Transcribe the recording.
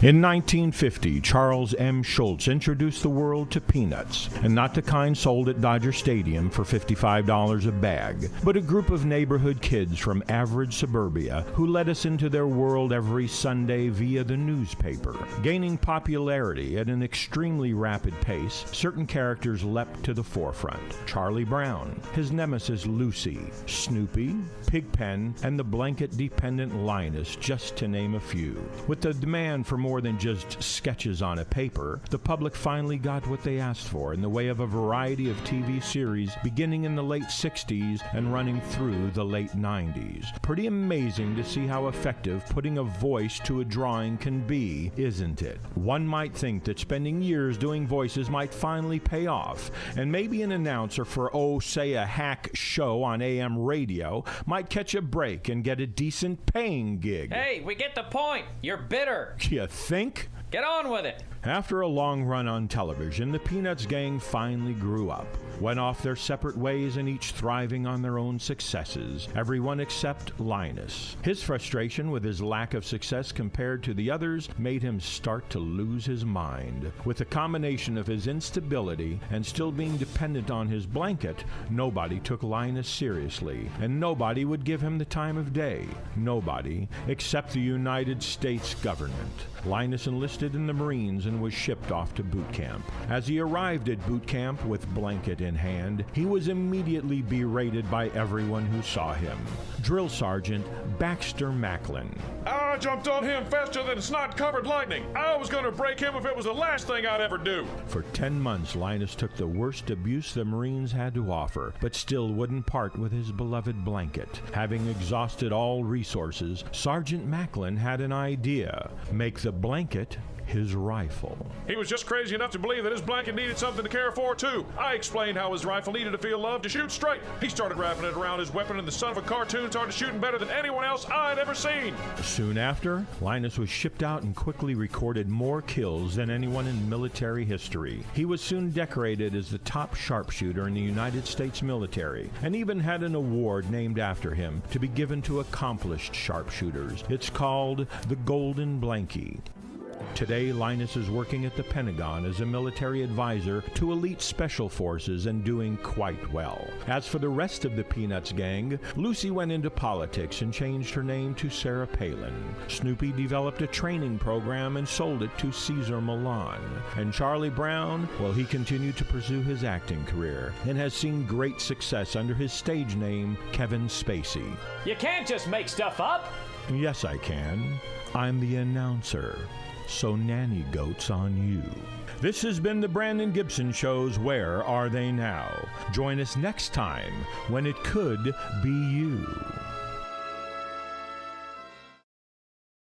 In 1950, Charles M. Schulz introduced the world to peanuts, and not the kind sold at Dodger Stadium for $55 a bag, but a group of neighborhood kids from average suburbia who let us into their world every Sunday via the newspaper. Gaining popularity at an extremely rapid pace, certain characters leapt to the forefront. Charlie Brown, his nemesis Lucy, Snoopy, Pigpen, and the blanket-dependent Linus, just to name a few. With the demand for more than just sketches on a paper, the public finally got what they asked for in the way of a variety of TV series beginning in the late 60s and running through the late 90s. Pretty amazing to see how effective putting a voice to a drawing can be, isn't it? One might think that spending years doing voices might finally pay off, and maybe an announcer for, say a hack show on AM radio might catch a break and get a decent paying gig. Hey, we get the point. You're bitter. You think? Get on with it. After a long run on television, the Peanuts gang finally grew up, went off their separate ways, and each thriving on their own successes, everyone except Linus. His frustration with his lack of success compared to the others made him start to lose his mind. With the combination of his instability and still being dependent on his blanket, nobody took Linus seriously, and nobody would give him the time of day. Nobody, except the United States government. Linus enlisted in the Marines and was shipped off to boot camp. As he arrived at boot camp with blanket in hand, he was immediately berated by everyone who saw him. Drill Sergeant Baxter Macklin. I jumped on him faster than snot-covered lightning. I was going to break him if it was the last thing I'd ever do. For 10 months, Linus took the worst abuse the Marines had to offer, but still wouldn't part with his beloved blanket. Having exhausted all resources, Sergeant Macklin had an idea: make the blanket his rifle. He was just crazy enough to believe that his blanket needed something to care for, too. I explained how his rifle needed to feel love to shoot straight. He started wrapping it around his weapon, and the son of a cartoon started shooting better than anyone else I'd ever seen. Soon after, Linus was shipped out and quickly recorded more kills than anyone in military history. He was soon decorated as the top sharpshooter in the United States military, and even had an award named after him to be given to accomplished sharpshooters. It's called the Golden Blankie. Today, Linus is working at the Pentagon as a military advisor to elite special forces and doing quite well. As for the rest of the Peanuts gang, Lucy went into politics and changed her name to Sarah Palin. Snoopy developed a training program and sold it to Cesar Millan. And Charlie Brown, well, he continued to pursue his acting career and has seen great success under his stage name, Kevin Spacey. You can't just make stuff up. Yes, I can. I'm the announcer. So nanny goats on you. This has been the Brandon Gibson Show's Where Are They Now? Join us next time when it could be you.